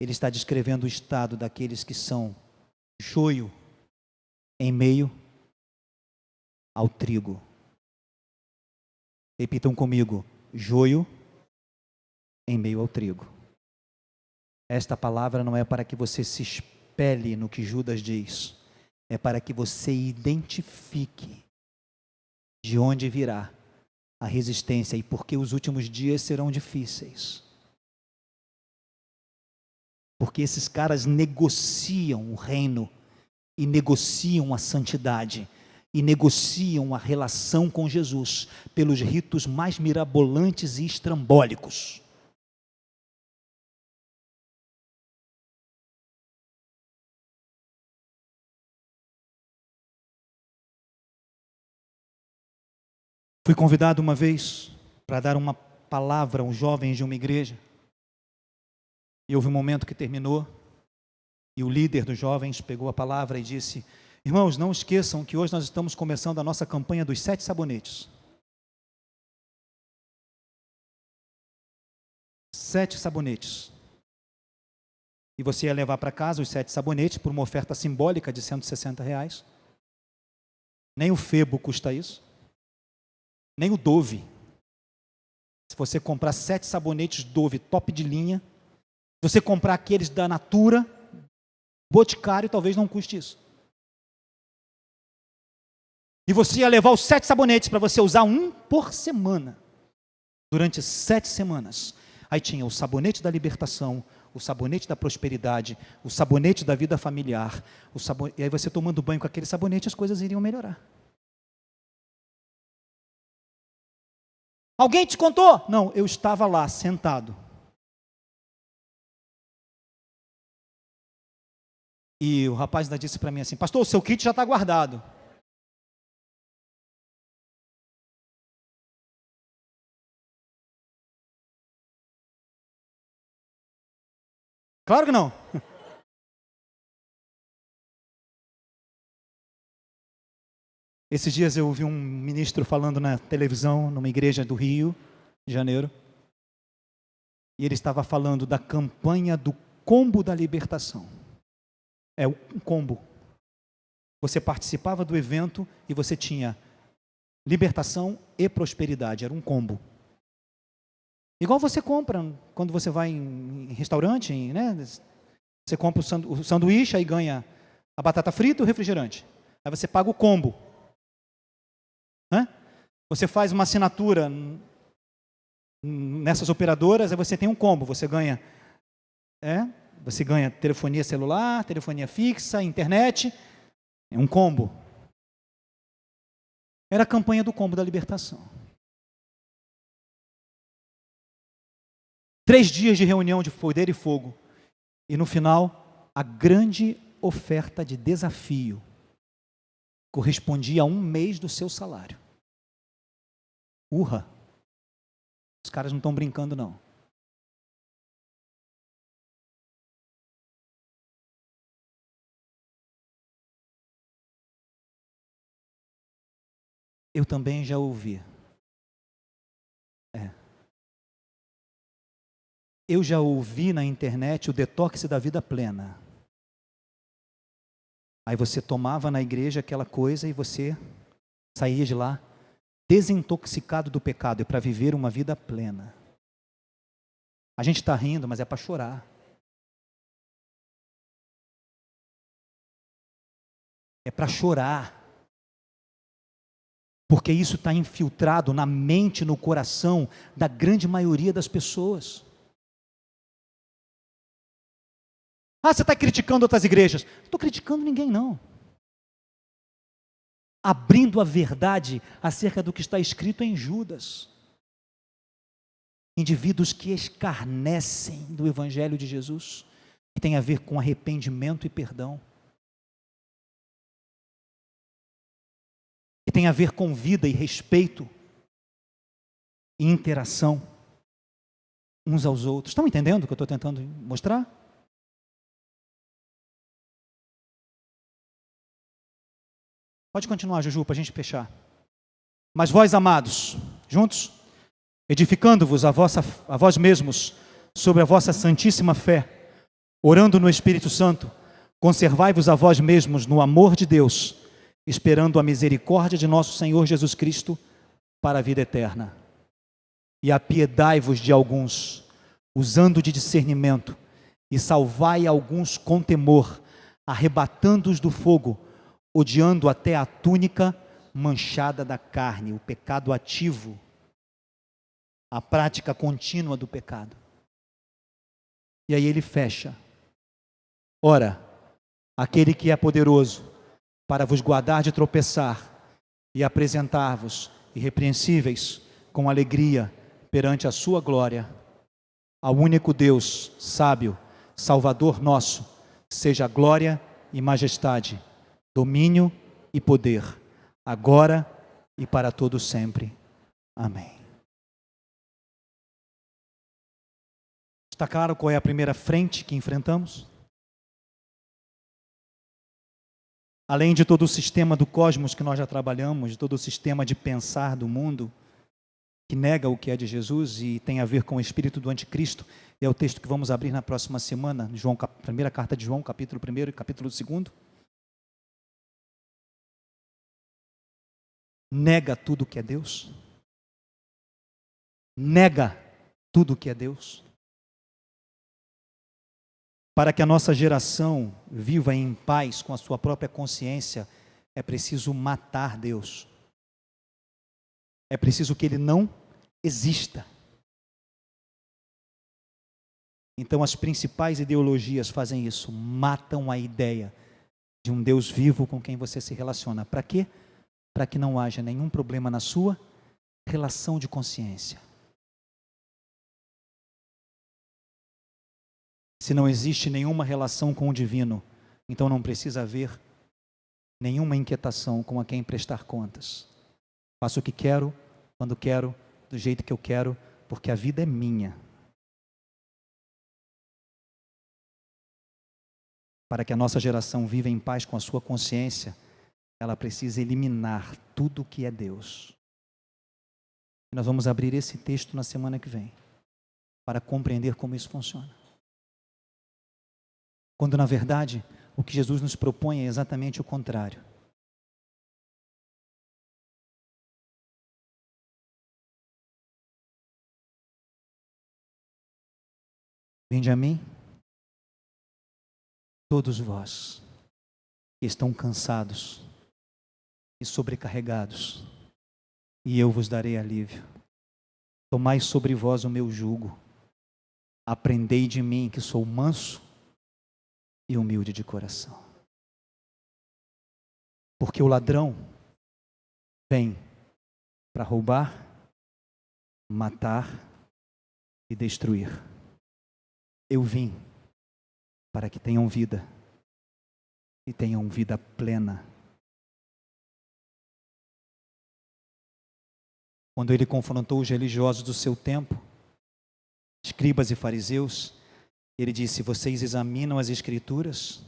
Ele está descrevendo o estado daqueles que são joio em meio ao trigo. Repitam comigo: joio em meio ao trigo. Esta palavra não é para que você se espelhe no que Judas diz, é para que você identifique de onde virá a resistência e porque os últimos dias serão difíceis. Porque esses caras negociam o reino e negociam a santidade e negociam a relação com Jesus pelos ritos mais mirabolantes e estrambólicos. Fui convidado uma vez para dar uma palavra aos jovens de uma igreja. E houve um momento que terminou, e o líder dos jovens pegou a palavra e disse: irmãos, não esqueçam que hoje nós estamos começando a nossa campanha dos 7 sabonetes. 7 sabonetes. E você ia levar para casa os 7 sabonetes por uma oferta simbólica de R$160. Nem o Febo custa isso. Nem o Dove. Se você comprar 7 sabonetes Dove top de linha, se você comprar aqueles da Natura, Boticário, talvez não custe isso. E você ia levar os 7 sabonetes para você usar um por semana, durante 7 semanas. Aí tinha o sabonete da libertação, o sabonete da prosperidade, o sabonete da vida familiar, e aí você tomando banho com aquele sabonete, as coisas iriam melhorar. Alguém te contou? Não, eu estava lá, sentado. E o rapaz ainda disse para mim assim: pastor, o seu kit já está guardado. Claro que não. Esses dias eu ouvi um ministro falando na televisão, numa igreja do Rio de Janeiro, e ele estava falando da campanha do combo da libertação. É um combo. Você participava do evento e você tinha libertação e prosperidade, era um combo. Igual você compra quando você vai em restaurante, né? Você compra o sanduíche, aí ganha a batata frita e o refrigerante. Aí você paga o combo. Você faz uma assinatura nessas operadoras, aí você tem um combo, você ganha telefonia celular, telefonia fixa, internet, é um combo. Era a campanha do combo da libertação. 3 dias de reunião de poder e fogo, e no final, a grande oferta de desafio correspondia a 1 mês do seu salário. Urra! Os caras não estão brincando, não. Eu também já ouvi. Eu já ouvi na internet o detox da vida plena. Aí você tomava na igreja aquela coisa e você saía de lá desintoxicado do pecado, e para viver uma vida plena. A gente está rindo, mas é para chorar. É para chorar. Porque isso está infiltrado na mente, no coração da grande maioria das pessoas. Ah, você está criticando outras igrejas. Não estou criticando ninguém, não. Abrindo a verdade acerca do que está escrito em Judas. Indivíduos que escarnecem do Evangelho de Jesus, que tem a ver com arrependimento e perdão, que tem a ver com vida e respeito e interação uns aos outros. Estão entendendo o que eu estou tentando mostrar? Pode continuar, Juju, para a gente fechar. Mas vós, amados, juntos, edificando-vos a vós mesmos sobre a vossa santíssima fé, orando no Espírito Santo, conservai-vos a vós mesmos no amor de Deus, esperando a misericórdia de nosso Senhor Jesus Cristo para a vida eterna. E apiedai-vos de alguns, usando de discernimento, e salvai alguns com temor, arrebatando-os do fogo, odiando até a túnica manchada da carne, o pecado ativo, a prática contínua do pecado. E aí ele fecha. Ora, aquele que é poderoso para vos guardar de tropeçar e apresentar-vos irrepreensíveis com alegria perante a sua glória, ao único Deus, sábio, Salvador nosso, seja glória e majestade, domínio e poder, agora e para todo sempre. Amém. Está claro qual é a primeira frente que enfrentamos? Além de todo o sistema do cosmos que nós já trabalhamos, de todo o sistema de pensar do mundo, que nega o que é de Jesus e tem a ver com o espírito do anticristo, é o texto que vamos abrir na próxima semana, João, primeira carta de João, capítulo 1 e capítulo 2. Nega tudo que é Deus. Nega tudo que é Deus. Para que a nossa geração viva em paz com a sua própria consciência, é preciso matar Deus. É preciso que Ele não exista. Então as principais ideologias fazem isso, matam a ideia de um Deus vivo com quem você se relaciona. Para quê? Para que não haja nenhum problema na sua relação de consciência. Se não existe nenhuma relação com o divino, então não precisa haver nenhuma inquietação com a quem prestar contas. Faço o que quero, quando quero, do jeito que eu quero, porque a vida é minha. Para que a nossa geração viva em paz com a sua consciência, ela precisa eliminar tudo o que é Deus. E nós vamos abrir esse texto na semana que vem, para compreender como isso funciona. Quando, na verdade, o que Jesus nos propõe é exatamente o contrário. Vinde a mim, todos vós que estão cansados e sobrecarregados, e eu vos darei alívio. Tomai sobre vós o meu jugo, aprendei de mim, que sou manso e humilde de coração. Porque o ladrão vem para roubar, matar e destruir. Eu vim para que tenham vida e tenham vida plena. Quando ele confrontou os religiosos do seu tempo, escribas e fariseus, ele disse: vocês examinam as Escrituras,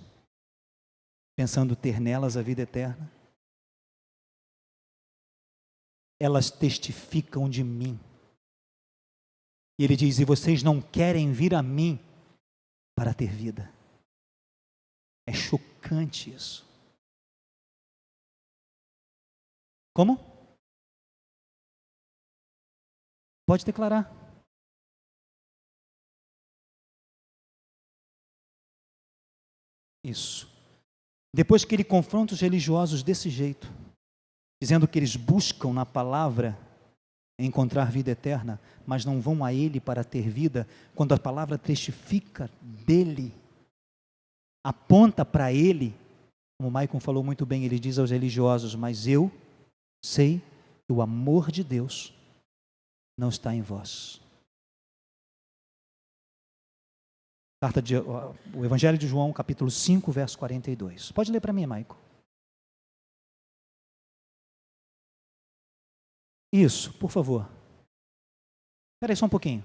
pensando ter nelas a vida eterna, elas testificam de mim. E ele diz: e vocês não querem vir a mim para ter vida. É chocante isso. Como? Pode declarar. Isso. Depois que ele confronta os religiosos desse jeito, dizendo que eles buscam na palavra encontrar vida eterna, mas não vão a ele para ter vida, quando a palavra testifica dele, aponta para ele, como o Maicon falou muito bem, ele diz aos religiosos: mas eu sei que o amor de Deus não está em vós. O Evangelho de João, capítulo 5, verso 42. Pode ler para mim, Maicon. Isso, por favor. Espera aí só um pouquinho.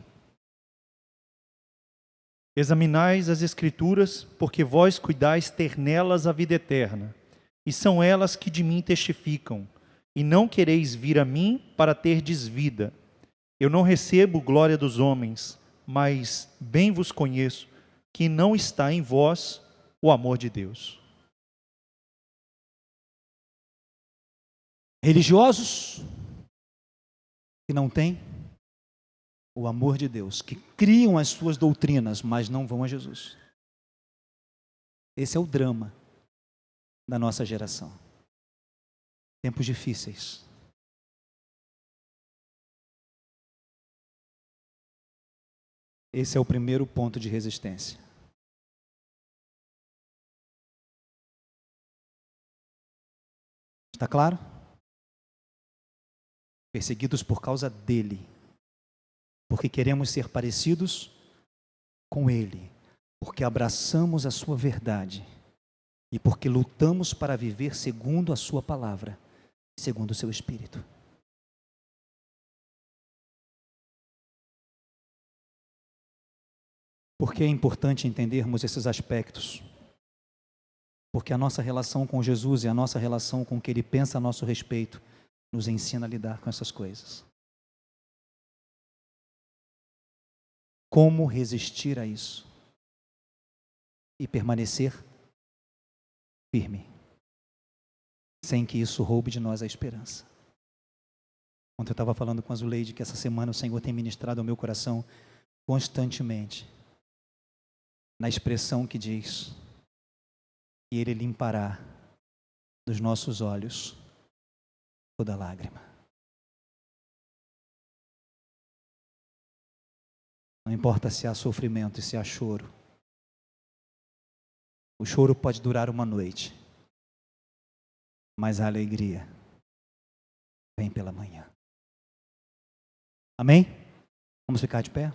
Examinais as Escrituras, porque vós cuidais ter nelas a vida eterna, e são elas que de mim testificam, e não quereis vir a mim para terdes vida. Eu não recebo glória dos homens, mas bem vos conheço, que não está em vós o amor de Deus. Religiosos que não têm o amor de Deus, que criam as suas doutrinas, mas não vão a Jesus. Esse é o drama da nossa geração. Tempos difíceis. Esse é o primeiro ponto de resistência. Está claro? Perseguidos por causa dele, porque queremos ser parecidos com ele, porque abraçamos a sua verdade e porque lutamos para viver segundo a sua palavra, segundo o seu Espírito. Por que é importante entendermos esses aspectos? Porque a nossa relação com Jesus e a nossa relação com o que Ele pensa a nosso respeito nos ensina a lidar com essas coisas. Como resistir a isso? E permanecer firme, sem que isso roube de nós a esperança. Ontem eu estava falando com a Zuleide que essa semana o Senhor tem ministrado ao meu coração constantemente, na expressão que diz: e Ele limpará dos nossos olhos toda lágrima. Não importa se há sofrimento e se há choro. O choro pode durar uma noite, mas a alegria vem pela manhã. Amém? Vamos ficar de pé?